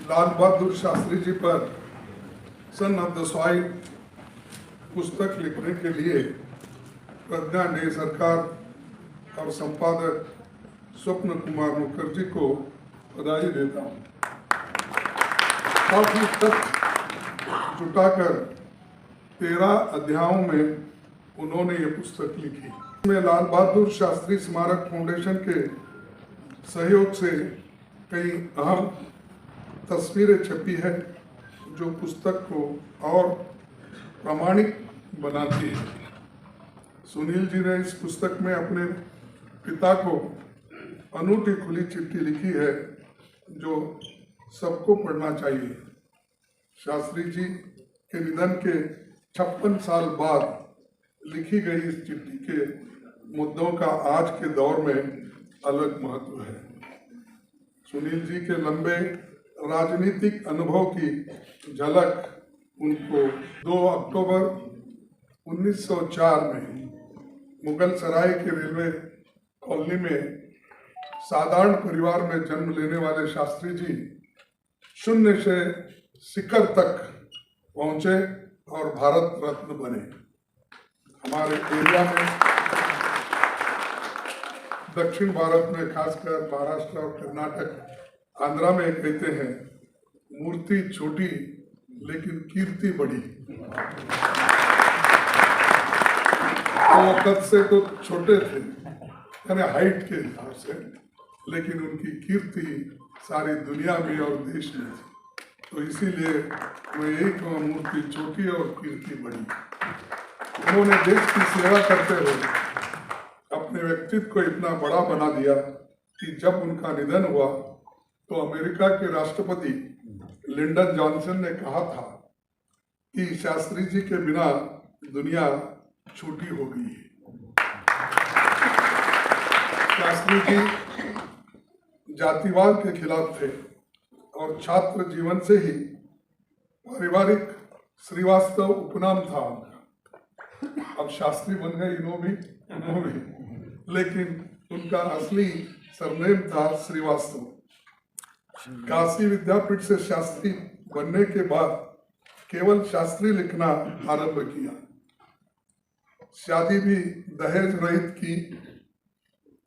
लाल बहादुर शास्त्री जी पर son of the soil पुस्तक लिखने के लिए प्रज्ञा डे सरकार और संपादक स्वप्न कुमार मुखर्जी को बधाई देता हूँ। काफी तक जुटाकर 13 अध्यायों में उन्होंने ये पुस्तक लिखी। इसमें लाल बहादुर शास्त्री स्मारक फाउंडेशन के सहयोग से कई अहम तस्वीरें छपी है जो पुस्तक को और प्रामाणिक बनाती है। सुनील जी ने इस पुस्तक में अपने पिता को अनूठी खुली चिट्ठी लिखी है जो सबको पढ़ना चाहिए। शास्त्री जी के निधन के 56 साल बाद लिखी गई इस चिट्ठी के मुद्दों का आज के दौर में अलग महत्व है। सुनील जी के लंबे राजनीतिक अनुभव की झलक उनको 2 अक्टूबर 1904 में मुगल सराय के रेलवे कॉलोनी में साधारण परिवार में जन्म लेने वाले शास्त्री जी शून्य से शिखर तक पहुंचे और भारत रत्न बने। हमारे एरिया में दक्षिण भारत में खासकर महाराष्ट्र और कर्नाटक आंध्रा में कहते हैं मूर्ति छोटी लेकिन कीर्ति बड़ी। तो कद से तो छोटे थे यानी हाइट के हिसाब से, लेकिन उनकी कीर्ति सारी दुनिया में और देश में थी। तो इसीलिए मैं यही कहूँ मूर्ति छोटी और कीर्ति बड़ी। उन्होंने देश की सेवा करते हुए अपने व्यक्तित्व को इतना बड़ा बना दिया कि जब उनका निधन हुआ तो अमेरिका के राष्ट्रपति लिंडन जॉनसन ने कहा था कि शास्त्री जी के बिना दुनिया छोटी हो गई है। शास्त्री जी जातिवाद के खिलाफ थे और छात्र जीवन से ही पारिवारिक श्रीवास्तव उपनाम था उनका। अब शास्त्री बन गए इन्हों भी, लेकिन उनका असली सरनेम था श्रीवास्तव। काशी विद्यापीठ से शास्त्री बनने के बाद केवल शास्त्री लिखना आरंभ किया। शादी भी दहेज रहित की,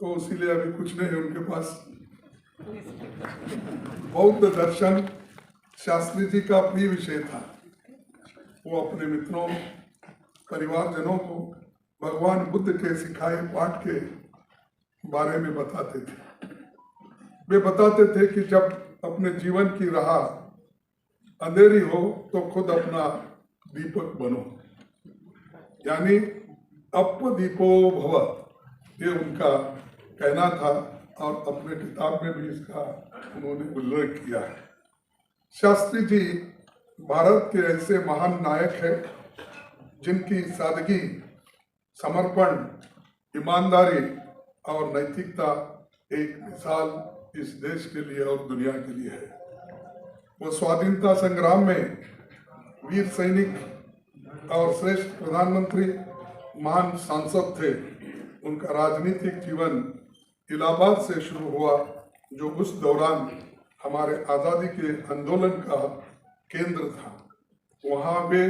तो इसीलिए अभी कुछ नहीं है उनके पास। बौद्ध दर्शन शास्त्री जी का प्रिय विषय था। वो अपने मित्रों परिवारजनों को भगवान बुद्ध के सिखाए पाठ के बारे में बताते थे। वे बताते थे कि जब अपने जीवन की राह अंधेरी हो तो खुद अपना दीपक बनो, यानी अपदीपो भव, ये उनका कहना था और अपने किताब में भी इसका उन्होंने उल्लेख किया है। शास्त्री जी भारत के ऐसे महान नायक हैं जिनकी सादगी, समर्पण, ईमानदारी और नैतिकता एक मिसाल इस देश के लिए और दुनिया के लिए है। वो स्वाधीनता संग्राम में वीर सैनिक और श्रेष्ठ प्रधानमंत्री, महान सांसद थे। उनका राजनीतिक जीवन इलाहाबाद से शुरू हुआ जो उस दौरान हमारे आज़ादी के आंदोलन का केंद्र था। वहाँ वे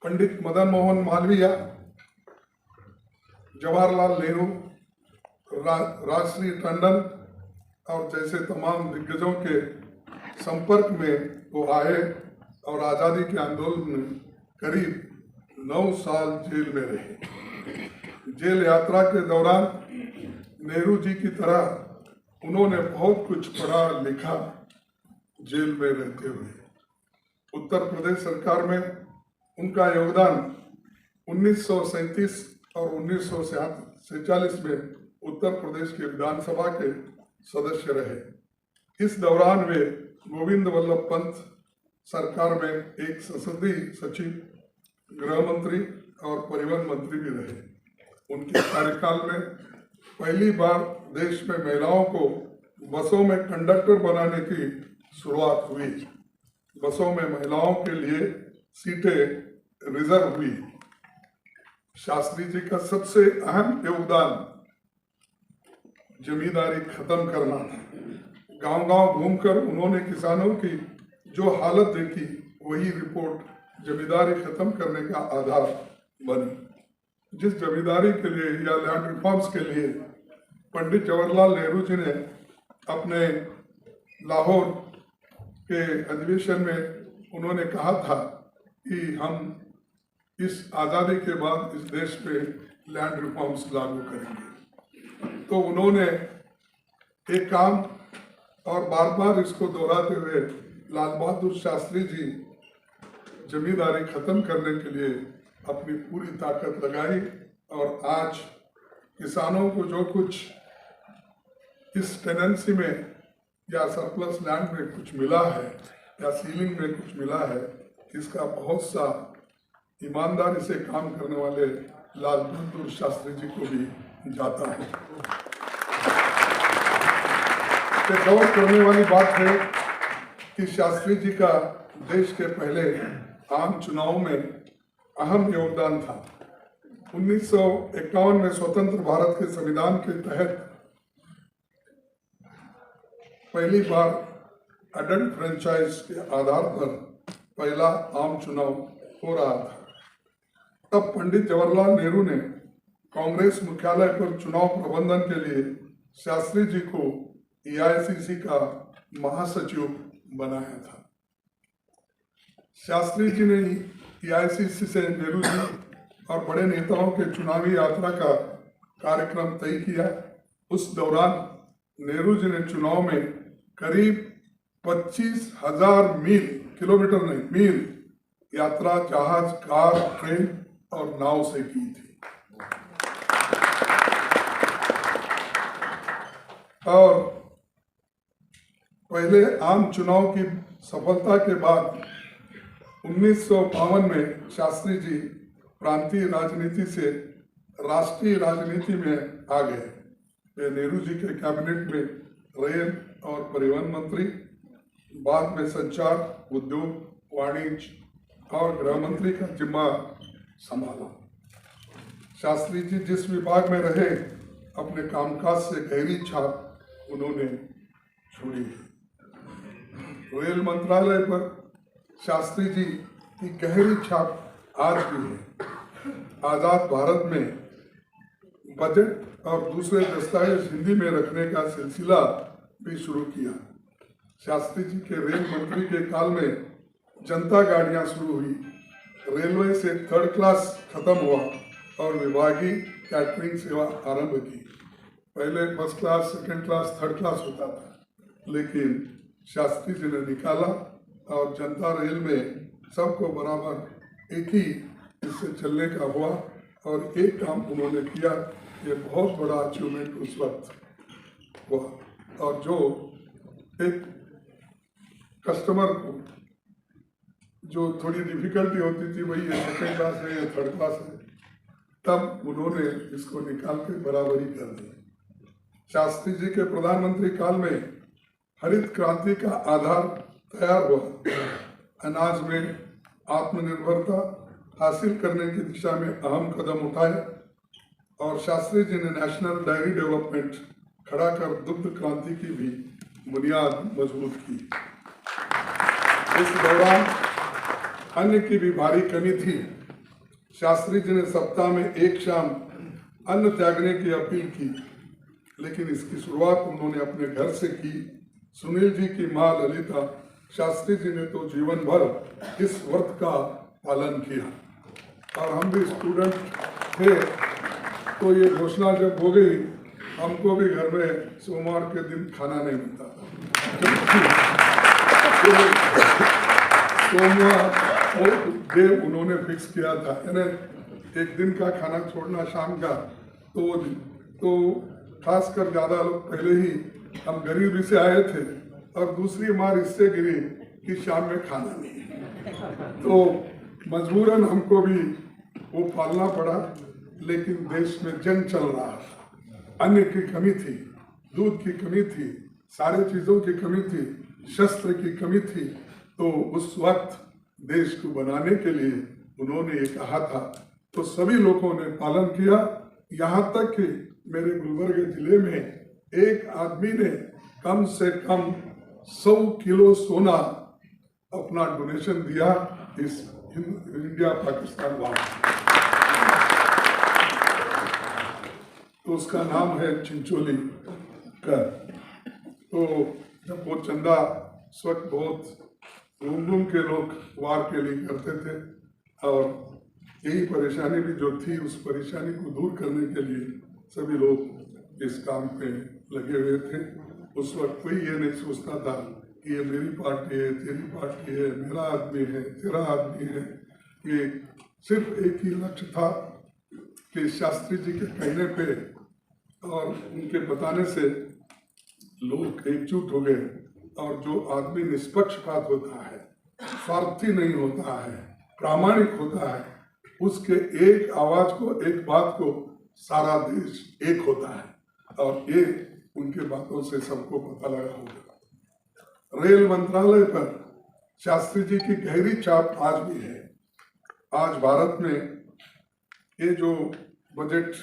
पंडित मदन मोहन मालवीय, जवाहरलाल नेहरू, राजश्री टंडन और जैसे तमाम दिग्गजों के संपर्क में वो आए और आज़ादी के आंदोलन में करीब 9 साल जेल में रहे। जेल यात्रा के दौरान नेहरू जी की तरह उन्होंने बहुत कुछ पढ़ा लिखा जेल में रहते हुए। उत्तर प्रदेश सरकार में उनका योगदान 1937 और 1946 में उत्तर प्रदेश के विधानसभा के सदस्य रहे। इस दौरान वे गोविंद वल्लभ पंत सरकार में एक संसदीय सचिव, गृह मंत्री और परिवहन मंत्री भी रहे। उनके कार्यकाल में पहली बार देश में महिलाओं को बसों में कंडक्टर बनाने की शुरुआत हुई। बसों में महिलाओं के लिए सीटें रिजर्व हुई। शास्त्री जी का सबसे अहम योगदान जमींदारी खत्म करना था। गांव-गांव घूमकर उन्होंने किसानों की जो हालत देखी, वही रिपोर्ट जमींदारी खत्म करने का आधार बनी। जिस जमींदारी के लिए या लैंड रिफॉर्म्स के लिए पंडित जवाहरलाल नेहरू जी ने अपने लाहौर के अधिवेशन में उन्होंने कहा था कि हम इस आज़ादी के बाद इस देश पे लैंड रिफॉर्म्स लागू करेंगे, तो उन्होंने एक काम और बार बार इसको दोहराते हुए लाल बहादुर शास्त्री जी जमींदारी खत्म करने के लिए अपनी पूरी ताकत लगाई। और आज किसानों को जो कुछ इस टेनेंसी में या सरप्लस लैंड में कुछ मिला है या सीलिंग में कुछ मिला है, इसका बहुत सा ईमानदारी से काम करने वाले लाल बहादुर शास्त्री जी को भी जाता है। गौर करने वाली बात है कि शास्त्री जी का देश के पहले आम चुनाव में अहम योगदान था। 1951 में स्वतंत्र भारत के संविधान के तहत पहली बार अडल्ट फ्रेंचाइज के आधार पर पहला आम चुनाव हो रहा था। तब पंडित जवाहरलाल नेहरू ने कांग्रेस मुख्यालय पर चुनाव प्रबंधन के लिए शास्त्री जी को एआईसीसी का महासचिव बनाया था। शास्त्री जी ने एआईसीसी से नेहरू जी और बड़े नेताओं के चुनावी यात्रा का कार्यक्रम तय किया। उस दौरान नेहरू जी ने चुनाव में करीब 25,000 किलोमीटर नहीं मील यात्रा जहाज, कार, ट्रेन और नाव से की थी। और पहले आम चुनाव की सफलता के बाद 1952 में शास्त्री जी प्रांतीय राजनीति से राष्ट्रीय राजनीति में आ गए। वे नेहरू जी के कैबिनेट में रेल और परिवहन मंत्री, बाद में संचार, उद्योग, वाणिज्य और गृह मंत्री का जिम्मा संभाला। शास्त्री जी जिस विभाग में रहे, अपने कामकाज से गहरी छाप उन्होंने छोड़ी है। रेल मंत्रालय पर शास्त्री जी की गहरी छाप आज भी है। आज़ाद भारत में बजट और दूसरे दस्तावेज हिंदी में रखने का सिलसिला भी शुरू किया। शास्त्री जी के रेल मंत्री के काल में जनता गाड़ियां शुरू हुई, रेलवे से थर्ड क्लास खत्म हुआ और विभागीय कैटरिंग सेवा आरंभ की। पहले first class, second class, third class होता था, लेकिन शास्त्री जी ने निकाला और जनता रेल में सबको बराबर एक ही इससे चलने का हुआ। और एक काम उन्होंने किया, ये बहुत बड़ा अचीवमेंट उस वक्त हुआ। और जो एक कस्टमर को जो थोड़ी डिफिकल्टी होती थी, वही ये सेकेंड क्लास है या थर्ड क्लास है, तब उन्होंने इसको निकाल के बराबरी कर दी। शास्त्री जी के प्रधानमंत्री काल में हरित क्रांति का आधार तैयार हुआ। अनाज में आत्मनिर्भरता हासिल करने की दिशा में अहम कदम उठाए और शास्त्री जी ने नेशनल डायरी डेवलपमेंट खड़ा कर दुग्ध क्रांति की भी बुनियाद मजबूत की। इस दौरान अन्न की भी भारी कमी थी। शास्त्री जी ने सप्ताह में एक शाम अन्न त्यागने की अपील की, लेकिन इसकी शुरुआत उन्होंने अपने घर से की। सुनील जी की मां ललिता शास्त्री जी ने तो जीवन भर इस व्रत का पालन किया। और हम भी स्टूडेंट थे, तो ये घोषणा जब हो गई, हमको भी घर में सोमवार के दिन खाना नहीं मिलता था। सोमवार डे उन्होंने फिक्स किया था, यानी एक दिन का खाना छोड़ना शाम का। तो खासकर ज़्यादा लोग पहले ही हम गरीबी से आए थे और दूसरी मार इससे गिरी कि शाम में खाना नहीं, तो मजबूरन हमको भी वो पालना पड़ा। लेकिन देश में जंग चल रहा था, अन्न की कमी थी, दूध की कमी थी, सारे चीज़ों की कमी थी, शस्त्र की कमी थी। तो उस वक्त देश को बनाने के लिए उन्होंने ये कहा था, तो सभी लोगों ने पालन किया। यहाँ तक कि मेरे गुलबर्ग जिले में एक आदमी ने कम से कम 100 किलो सोना अपना डोनेशन दिया इस इंडिया पाकिस्तान वार। तो उसका नाम है चिंचोली कर। तो जब वो चंदा उस वक्त बहुत घूम के लोग वार के लिए करते थे, और यही परेशानी भी जो थी, उस परेशानी को दूर करने के लिए सभी लोग इस काम पे लगे हुए थे। उस वक्त कोई ये नहीं सोचता था कि ये मेरी पार्टी है, तेरी पार्टी है, मेरा आदमी है, तेरा आदमी है। ये सिर्फ एक ही लक्ष्य था कि शास्त्री जी के कहने पे और उनके बताने से लोग एकजुट हो गए, और जो आदमी निष्पक्षपात होता है, स्वार्थी नहीं होता है, प्रामाणिक होता है, उसके एक आवाज को, एक बात को सारा देश एक होता है। और ये उनके बातों से सबको पता लगा होगा। रेल मंत्रालय पर शास्त्री जी की गहरी छाप आज भी है। आज भारत में ये जो बजट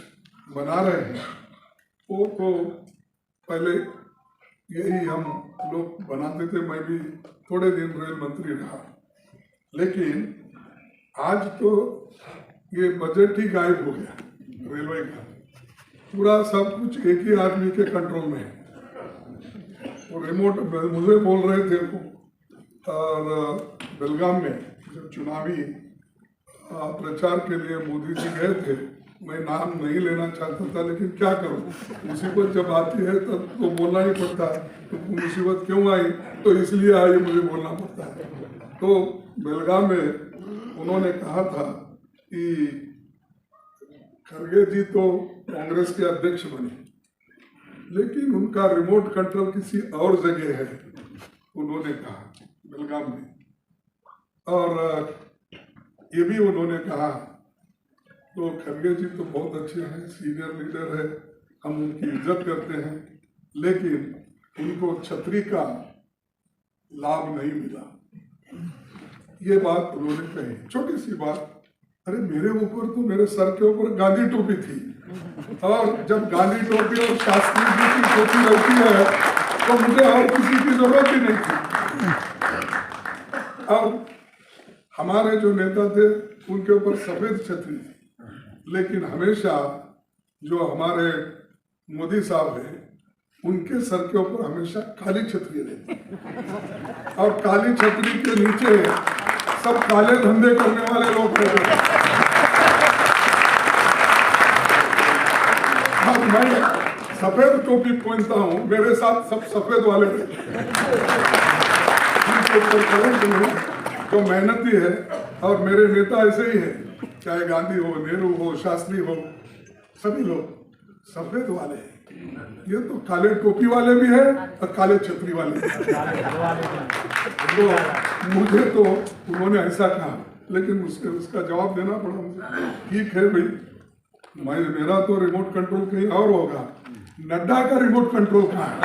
बना रहे हैं, वो तो पहले यही हम लोग बनाते थे। मैं भी थोड़े दिन रेल मंत्री रहा, लेकिन आज तो ये बजट ही गायब हो गया रेलवे का। पूरा सब कुछ एक ही आदमी के कंट्रोल में है। वो रिमोट मुझे बोल रहे थे वो, और बेलगाम में जब चुनावी प्रचार के लिए मोदी जी गए थे, मैं नाम नहीं लेना चाहता था, लेकिन क्या करूं, मुसीबत जब आती है तब तो बोलना ही पड़ता है। तो मुसीबत क्यों आई, तो इसलिए आई, मुझे बोलना पड़ता है। तो बेलगाम में उन्होंने कहा था कि खड़गे जी तो कांग्रेस के अध्यक्ष बने, लेकिन उनका रिमोट कंट्रोल किसी और जगह है, उन्होंने कहा बेलगाम में। और ये भी उन्होंने कहा, तो खड़गे जी तो बहुत अच्छे हैं, सीनियर लीडर है, हम उनकी इज्जत करते हैं, लेकिन उनको छतरी का लाभ नहीं मिला। ये बात उन्होंने कही, छोटी सी बात। अरे मेरे ऊपर तो, मेरे सर के ऊपर गांधी टोपी थी, और जब गांधी टोपी और शास्त्री जी की टोपी रहती है तो मुझे और किसी की जरूरत ही नहीं थी। और हमारे जो नेता थे उनके ऊपर सफेद छतरी थी, लेकिन हमेशा जो हमारे मोदी साहब हैं, उनके सर के ऊपर हमेशा काली छतरी रहती, और काली छतरी के नीचे सब काले धंधे करने वाले लोग रहते हैं। अब मैं सफेद टोपी पहनता हूँ, मेरे साथ सब सफेद वाले रहते हैं। जो मेहनती है, और मेरे नेता ऐसे ही है, चाहे गांधी हो, नेहरू हो, शास्त्री हो, सभी लोग सफेद वाले हैं। ये तो काले टोपी वाले भी है और काले छतरी वाले भी है। तो मुझे तो उन्होंने ऐसा कहा, लेकिन उसका जवाब देना पड़ा मुझे। ठीक है भाई, मेरा तो रिमोट कंट्रोल कहीं और होगा, नड्डा का रिमोट कंट्रोल कहाँ है?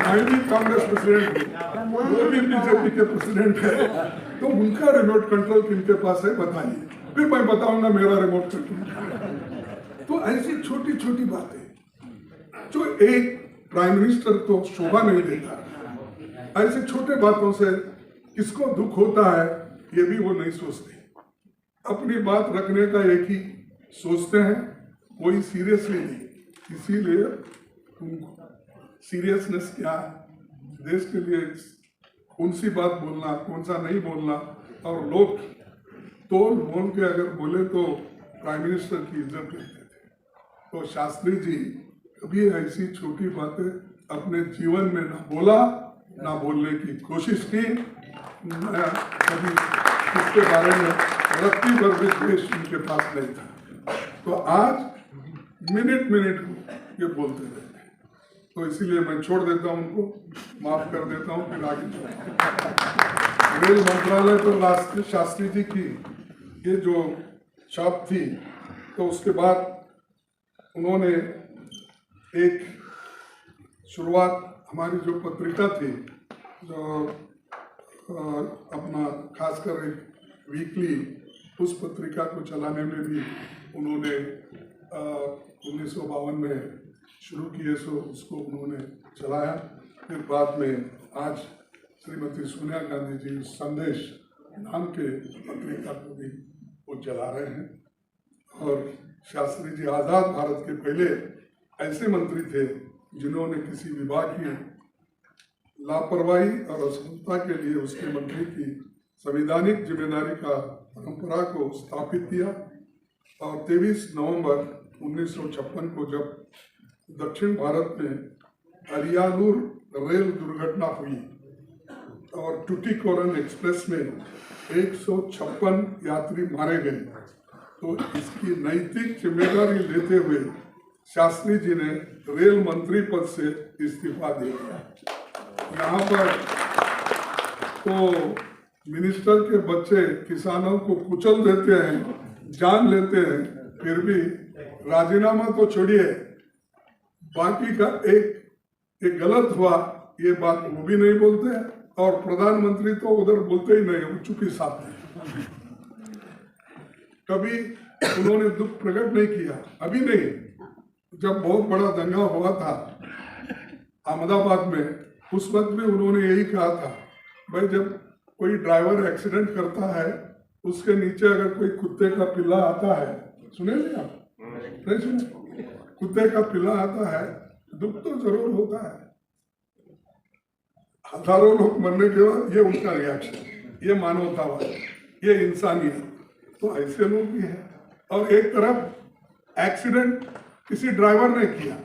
मैं भी कांग्रेस प्रेसिडेंट हूँ, वो भी बीजेपी के प्रेसिडेंट है, तो उनका रिमोट कंट्रोल किनके पास है बताइए, फिर मैं बताऊंगा मेरा रिमोट कंट्रोल। तो ऐसी छोटी छोटी बातें जो एक प्राइम मिनिस्टर को शोभा नहीं देता, ऐसे छोटे बातों से किसको दुख होता है ये भी वो नहीं सोचते। अपनी बात रखने का एक ही सोचते हैं, कोई सीरियसली नहीं। इसीलिए सीरियसनेस क्या है, देश के लिए कौन सी बात बोलना, कौन सा नहीं बोलना, और लोग तोल मोल के अगर बोले तो प्राइम मिनिस्टर की इज्जत करते थे। तो शास्त्री जी कभी ऐसी छोटी बातें अपने जीवन में ना बोला, ना बोलने की कोशिश की, कभी इसके बारे में रत्ती भर भी देश उनके पास नहीं था। तो आज मिनट मिनट को ये बोलते रहते हैं। तो इसीलिए मैं छोड़ देता हूं उनको, माफ कर देता हूं, फिर आगे चलता। रेल मंत्रालय पर शास्त्री जी की ये जो छाप थी, तो उसके बाद उन्होंने एक शुरुआत, हमारी जो पत्रिका थी, जो अपना खासकर एक वीकली, उस पत्रिका को चलाने में भी उन्होंने 1952 में शुरू किए सो उसको उन्होंने चलाया। फिर बाद में आज श्रीमती सोनिया गांधी जी संदेश नाम के पत्रिका को भी वो चला रहे हैं। और शास्त्री जी आज़ाद भारत के पहले ऐसे मंत्री थे जिन्होंने किसी विभाग की लापरवाही और असफलता के लिए उसके मंत्री की संवैधानिक जिम्मेदारी का परंपरा को स्थापित किया। और 23 नवंबर 1956 को जब दक्षिण भारत में अरियालूर रेल दुर्घटना हुई और टुटीकोरन एक्सप्रेस में 156 यात्री मारे गए, तो इसकी नैतिक जिम्मेदारी लेते हुए शास्त्री जी ने रेल मंत्री पद से इस्तीफा दे दिया। यहाँ पर तो मिनिस्टर के बच्चे किसानों को कुचल देते हैं, जान लेते हैं, फिर भी राजीनामा तो छोड़िए, बाकी का एक गलत हुआ ये बात वो भी नहीं बोलते हैं। और प्रधानमंत्री तो उधर बोलते ही नहीं, वो चुप्पी साथ हैं। कभी उन्होंने दुख प्रकट नहीं किया। अभी नहीं, जब बहुत बड़ा दंगा हुआ था अहमदाबाद में, उस वक्त भी उन्होंने यही कहा था, भाई जब कोई ड्राइवर एक्सीडेंट करता है उसके नीचे अगर कोई कुत्ते का पिल्ला आता है, सुने नहीं आप? नहीं सुने? कुत्ते का पिल्ला आता है, दुख तो जरूर होता है। हजारों लोग मरने के बाद ये उनका रिएक्शन, ये मानवतावाद, ये इंसानियत, तो ऐसे लोग भी हैं। और एक तरफ एक्सीडेंट किसी ड्राइवर ने किया,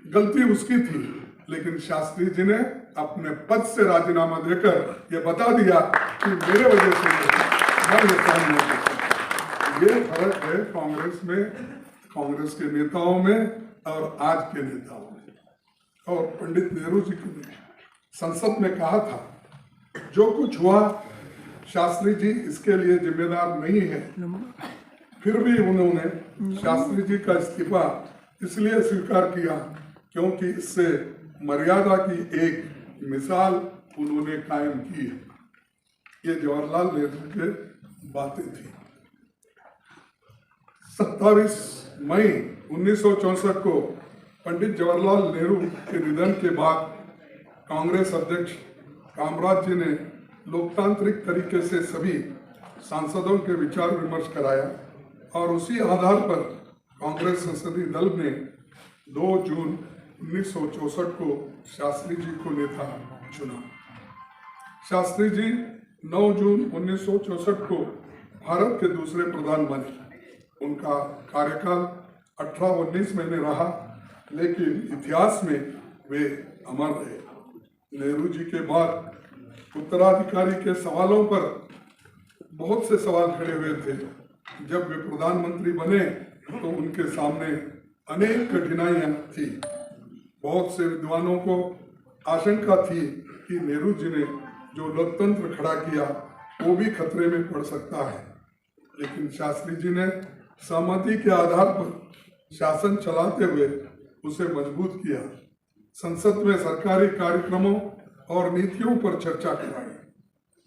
गलती उसकी थी, लेकिन शास्त्री जी ने अपने पद से राजीनामा देकर ये बता दिया कि मेरे वजह से ये फर्क है कांग्रेस में, कांग्रेस के नेताओं में और आज के नेताओं में। और पंडित नेहरू जी ने संसद में कहा था, जो कुछ हुआ शास्त्री जी इसके लिए जिम्मेदार नहीं है। फिर भी उन्होंने शास्त्री जी का इस्तीफा इसलिए स्वीकार किया क्योंकि इससे मर्यादा की एक मिसाल उन्होंने कायम की है। ये जवाहरलाल नेहरू के बातें थी। 27 मई 1964 को पंडित जवाहरलाल नेहरू के निधन के बाद कांग्रेस अध्यक्ष कामराज जी ने लोकतांत्रिक तरीके से सभी सांसदों के विचार विमर्श कराया और उसी आधार पर कांग्रेस संसदीय दल ने 2 जून 1964 को शास्त्री जी को नेता चुना। शास्त्री जी 9 जून 1964 को भारत के दूसरे प्रधान बने। उनका कार्यकाल 18-19 महीने रहा, लेकिन इतिहास में वे अमर रहे। नेहरू जी के बाद उत्तराधिकारी के सवालों पर बहुत से सवाल खड़े हुए थे। जब वे प्रधानमंत्री बने तो उनके सामने अनेक कठिनाइयां थी। बहुत से विद्वानों को आशंका थी कि नेहरू जी ने जो लोकतंत्र खड़ा किया वो भी खतरे में पड़ सकता है, लेकिन शास्त्री जी ने सहमति के आधार पर शासन चलाते हुए उसे मजबूत किया। संसद में सरकारी कार्यक्रमों और नीतियों पर चर्चा कराई,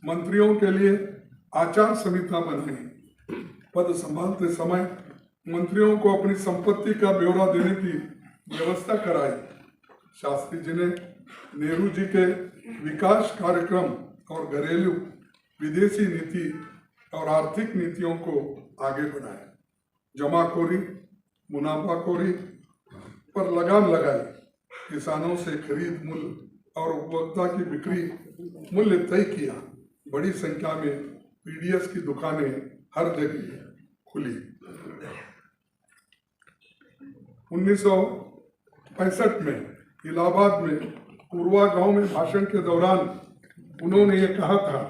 मंत्रियों के लिए आचार संहिता बनाई, पद संभालते समय मंत्रियों को अपनी संपत्ति का ब्यौरा देने की व्यवस्था कराई। शास्त्री जी ने नेहरू जी के विकास कार्यक्रम और घरेलू विदेशी नीति और आर्थिक नीतियों को आगे बढ़ाया। जमाखोरी, मुनाफाखोरी पर लगाम लगाई, किसानों से खरीद मूल्य और उपभोक्ता की बिक्री मूल्य तय किया। बड़ी संख्या में पीडीएस की दुकानें हर जगह खुली। 1965 में इलाहाबाद में पूर्वागांव में भाषण के दौरान उन्होंने ये कहा था,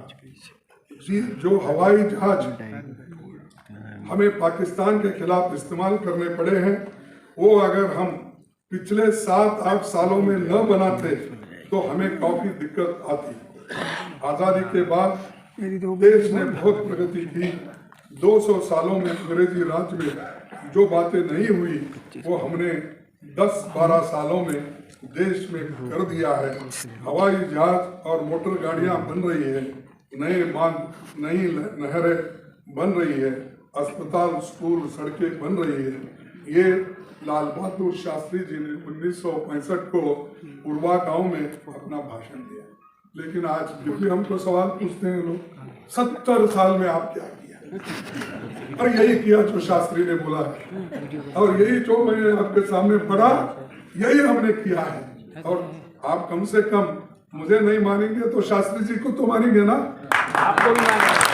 जी जो हवाई जहाज हमें पाकिस्तान के खिलाफ इस्तेमाल करने पड़े हैं, वो अगर हम पिछले 7-8 सालों में न बनाते तो हमें काफी दिक्कत आती। आजादी के बाद देश ने बहुत प्रगति की। 200 सालों में अंग्रेजी राज में जो बातें नहीं हुई वो हमने 10-12 सालों में देश में कर दिया है। हवाई जहाज और मोटर गाड़ियां बन रही है, नए बांध, नई नहरें बन रही है, अस्पताल, स्कूल, सड़कें बन रही है। ये लाल बहादुर शास्त्री जी ने 1965 को उर्वा गांव में अपना भाषण दिया। लेकिन आज जब भी हमको सवाल पूछते हैं लोग 70 साल में आप क्या किया, और यही किया जो शास्त्री ने बोला है, और यही जो मैंने आपके सामने पढ़ा यही हमने किया है। और आप कम से कम मुझे नहीं मानेंगे तो शास्त्री जी को तो मानेंगे ना। आपको भी मानेंगे।